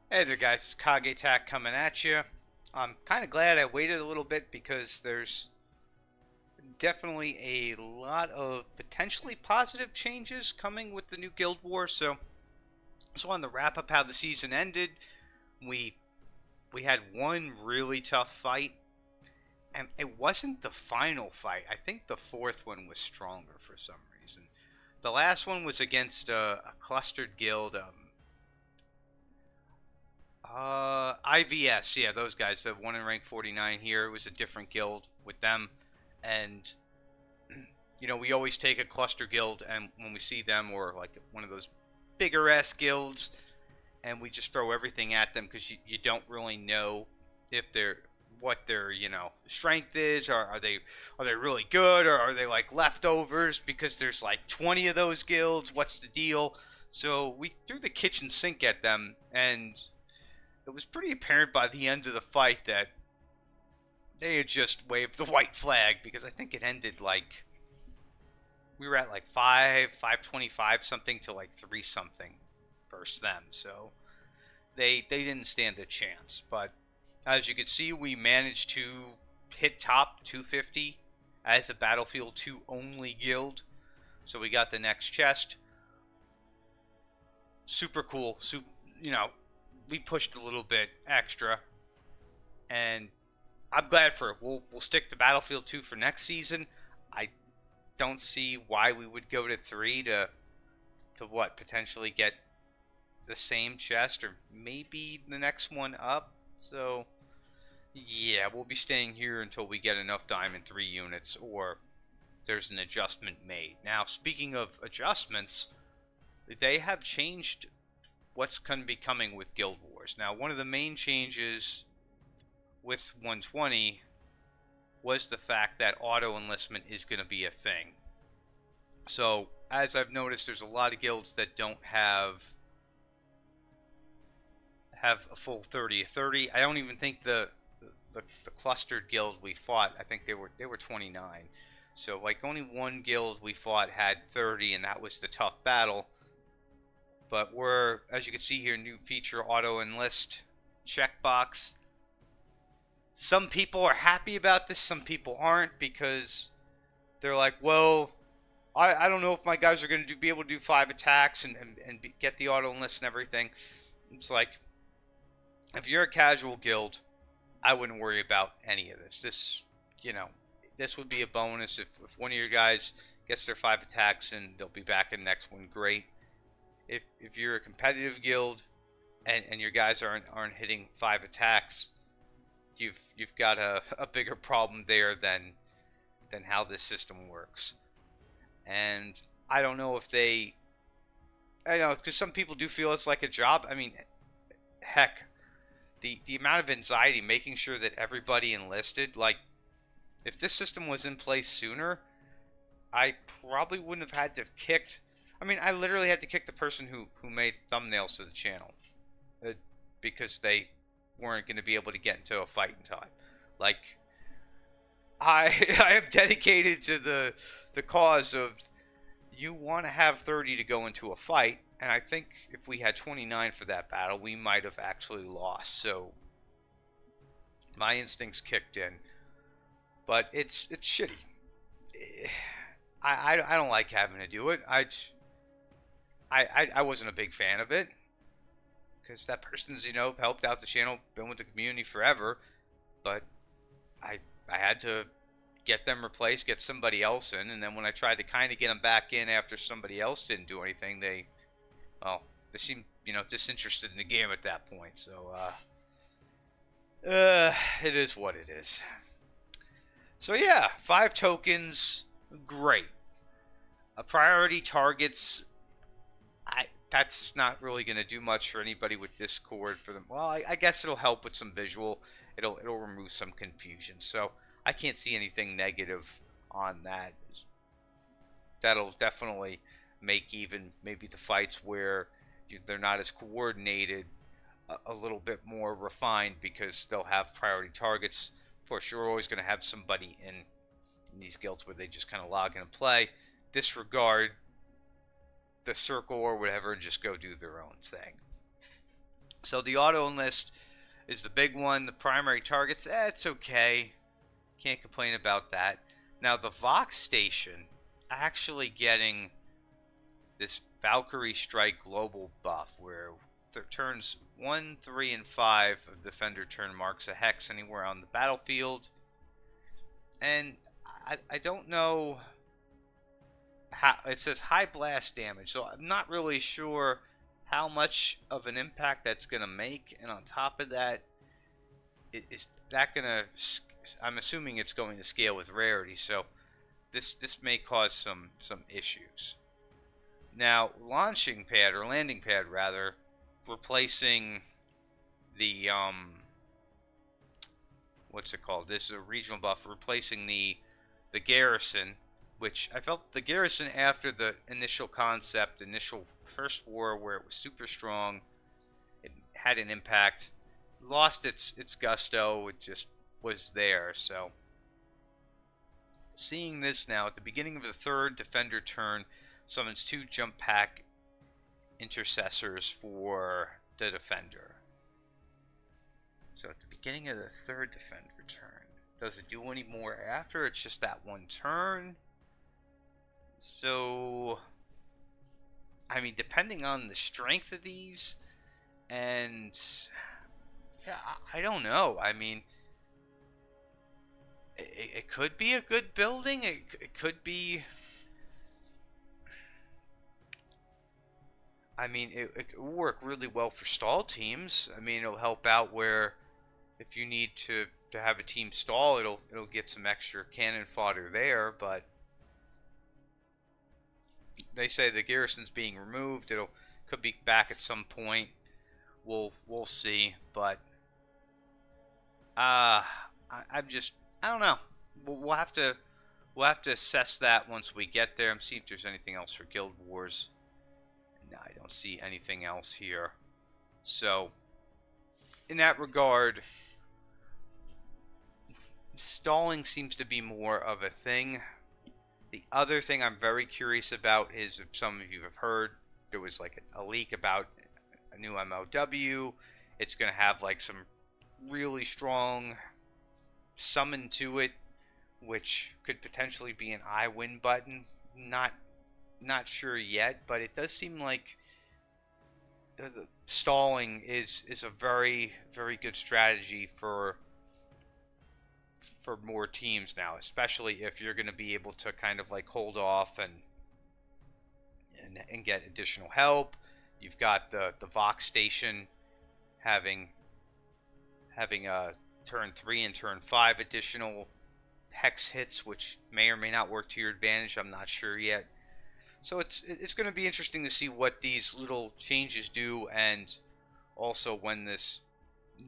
Hey there, guys. It's Kage Attack coming at you. I'm kind of glad I waited a little bit because there's definitely a lot of potentially positive changes coming with the new Guild Wars. So, just wanted to wrap up how the season ended. We we had one really tough fight, and it wasn't the final fight. I think the fourth one was stronger for some reason. The last one was against a clustered guild. IVS, yeah, those guys. The one in rank 49 here. It was a different guild with them, and we always take a cluster guild, and when we see them, or like one of those bigger ass guilds, and we just throw everything at them because you don't really know if they're what their strength is, or are they really good, or are they like leftovers because there's like 20 of those guilds. What's the deal? So we threw the kitchen sink at them, and it was pretty apparent by the end of the fight that they had just waved the white flag, because I think it ended like we were at like 525 something to like 3 something versus them. So they didn't stand a chance. But as you can see, we managed to hit top 250 as a Battlefield 2 only guild. So we got the next chest. Super cool. You know, we pushed a little bit extra, and I'm glad for it. We'll stick to Battlefield 2 for next season. I don't see why we would go to 3 to what, potentially get the same chest, or maybe the next one up. So yeah, we'll be staying here until we get enough Diamond 3 units, or there's an adjustment made. Now, speaking of adjustments, they have changed what's going to be coming with Guild Wars. Now, one of the main changes with 120 was the fact that auto enlistment is going to be a thing. So, as I've noticed, there's a lot of guilds that don't have a full 30. I don't even think the clustered guild we fought, I think they were 29. So like only one guild we fought had 30, and that was the tough battle. But we're, as you can see here, new feature auto enlist checkbox. Some people are happy about this, some people aren't, because they're like, well, I don't know if my guys are going to be able to do 5 attacks and get the auto enlist and everything. It's like, if you're a casual guild, I wouldn't worry about any of this. This would be a bonus if one of your guys gets their 5 attacks and they'll be back in the next one. Great. If you're a competitive guild and your guys aren't hitting 5 attacks, you've got a bigger problem there than how this system works. And I don't know if I know, because some people do feel it's like a job. I mean, heck, the amount of anxiety making sure that everybody enlisted, like, if this system was in place sooner, I probably wouldn't have had to have kicked. I mean, I literally had to kick the person who made thumbnails to the channel, uh, because they weren't going to be able to get into a fight in time. Like, I I am dedicated to the cause of, you want to have 30 to go into a fight, and I think if we had 29 for that battle, we might have actually lost. So my instincts kicked in, but it's shitty. I don't like having to do it. I wasn't a big fan of it, because that person's helped out the channel, been with the community forever, but I I had to get them replaced, get somebody else in, and then when I tried to kind of get them back in after somebody else didn't do anything, they seemed disinterested in the game at that point. So it is what it is. So yeah, 5 tokens, great. A priority targets, that's not really going to do much for anybody with Discord for them. Well, I guess it'll help with some visual. It'll remove some confusion. So I can't see anything negative on that. That'll definitely make even maybe the fights where they're not as coordinated a little bit more refined, because they'll have priority targets. Of course, you're always going to have somebody in these guilds where they just kind of log in and play, disregard the circle or whatever, and just go do their own thing. So the auto enlist is the big one. The primary targets, it's okay. Can't complain about that. Now the Vox station actually getting this Valkyrie Strike global buff where turns 1, 3, and 5 of Defender turn marks a hex anywhere on the battlefield. And I don't know how it says high blast damage, so I'm not really sure how much of an impact that's going to make. And on top of that, is that going to, I'm assuming it's going to scale with rarity, so this may cause some issues. Now, launching pad, or landing pad rather, replacing the what's it called? This is a regional buff replacing the garrison, which I felt the garrison after the initial concept, initial first war where it was super strong, it had an impact, lost its gusto, it just was there. So seeing this now at the beginning of the third defender turn, summons 2 jump pack intercessors for the defender. So at the beginning of the third defender turn, does it do any more after? It's just that one turn. So, I mean, depending on the strength of these, and yeah, I don't know. I mean, it could be a good building. It could be. I mean, it will work really well for stall teams. I mean, it'll help out where if you need to have a team stall, it'll get some extra cannon fodder there. But they say the garrison's being removed. Could be back at some point. We'll see. But I'm just, I don't know. We'll have to assess that once we get there and see if there's anything else for Guild Wars. No, I don't see anything else here. So, in that regard, stalling seems to be more of a thing. The other thing I'm very curious about is, if some of you have heard, there was like a leak about a new MOW. It's going to have like some really strong summon to it, which could potentially be an I win button. Not sure yet, but it does seem like stalling is a very, very good strategy for more teams now, especially if you're going to be able to kind of like hold off and get additional help. You've got the Vox station having a turn 3 and turn 5 additional hex hits, which may or may not work to your advantage. I'm not sure yet. So it's going to be interesting to see what these little changes do, and also when this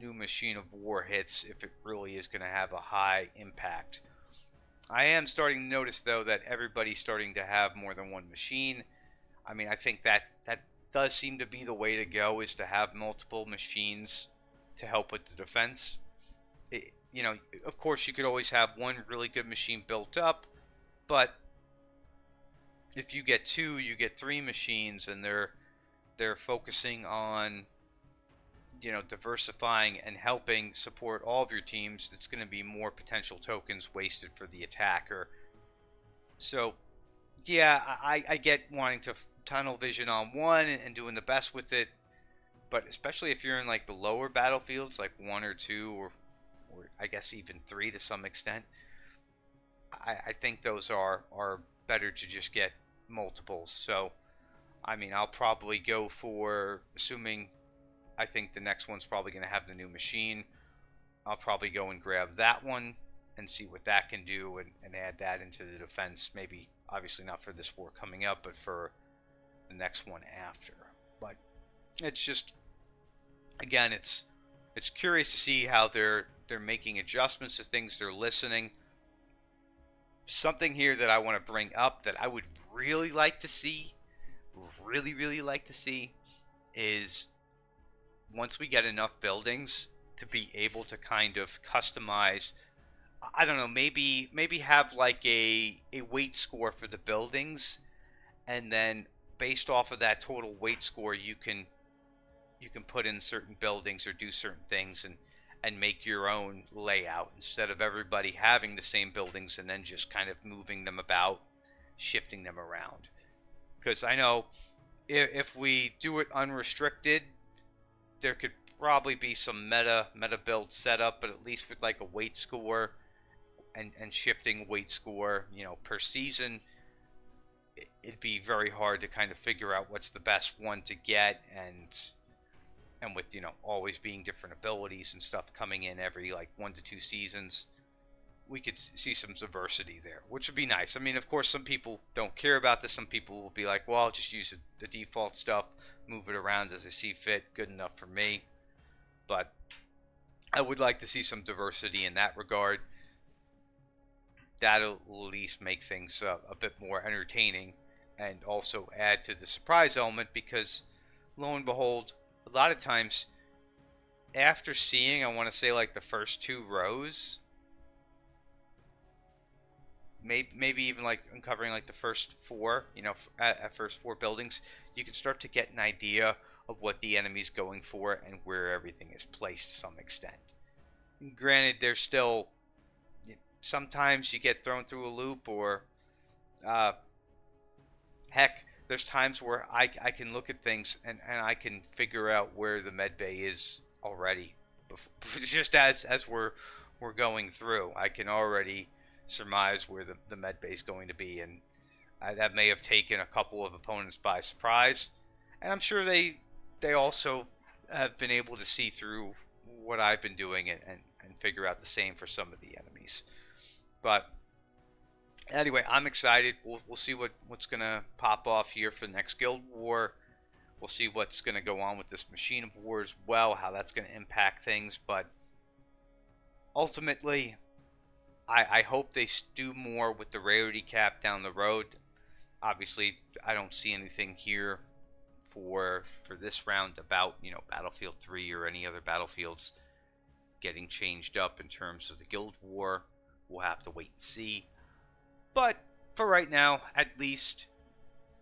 new machine of war hits, if it really is going to have a high impact. I am starting to notice, though, that everybody's starting to have more than one machine. I mean, I think that does seem to be the way to go, is to have multiple machines to help with the defense. Of course, you could always have one really good machine built up, but if you get 2, you get 3 machines, and they're focusing on diversifying and helping support all of your teams. It's going to be more potential tokens wasted for the attacker. So yeah, I get wanting to tunnel vision on one and doing the best with it, but especially if you're in like the lower battlefields, like 1 or 2 or I guess even 3 to some extent, I think those are better to just get multiples. So I mean, I'll probably go for, assuming I think the next one's probably going to have the new machine, I'll probably go and grab that one and see what that can do, and add that into the defense. Maybe, obviously not for this war coming up, but for the next one after. But it's just, again, it's curious to see how they're making adjustments to things. They're listening. Something here that I want to bring up that I would really like to see, really like to see, is once we get enough buildings to be able to kind of customize, I don't know, maybe have like a weight score for the buildings, and then based off of that total weight score, you can you can put in certain buildings or do certain things and make your own layout instead of everybody having the same buildings and then just kind of moving them about, shifting them around. Because I know if we do it unrestricted, there could probably be some meta build setup, but at least with like a weight score and shifting weight score, per season, it'd be very hard to kind of figure out what's the best one to get, and with always being different abilities and stuff coming in every like 1 to 2 seasons, we could see some diversity there, which would be nice. I mean, of course, some people don't care about this. Some people will be like, well, I'll just use the default stuff, move it around as I see fit, good enough for me. But I would like to see some diversity in that regard. That'll at least make things a bit more entertaining and also add to the surprise element, because lo and behold, a lot of times after seeing, I want to say like the first 2 rows, maybe even like uncovering like the first 4, at first 4 buildings, you can start to get an idea of what the enemy's going for and where everything is placed to some extent. And granted, there's still, sometimes you get thrown through a loop, or heck, there's times where I can look at things and I can figure out where the med bay is already, just as we're going through. I can already surmise where the med bay is going to be, and that may have taken a couple of opponents by surprise, and I'm sure they also have been able to see through what I've been doing and figure out the same for some of the enemies. But anyway, I'm excited. We'll see what's going to pop off here for the next Guild War. We'll see what's going to go on with this Machine of War as well, how that's going to impact things. But ultimately, I hope they do more with the rarity cap down the road. Obviously, I don't see anything here for this round about Battlefield 3 or any other battlefields getting changed up in terms of the Guild War. We'll have to wait and see. But for right now, at least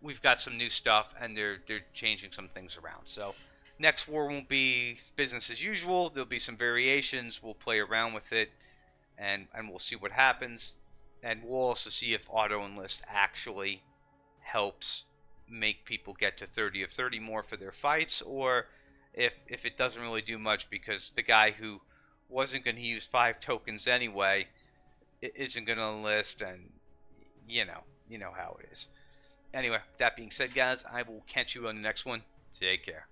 we've got some new stuff, and they're changing some things around. So next war won't be business as usual. There'll be some variations. We'll play around with it, and we'll see what happens. And we'll also see if auto enlist actually helps make people get to 30 of 30 more for their fights, or if it doesn't really do much, because the guy who wasn't going to use 5 tokens anyway isn't going to enlist, and you know how it is. Anyway, that being said, guys, I will catch you on the next one. Take care.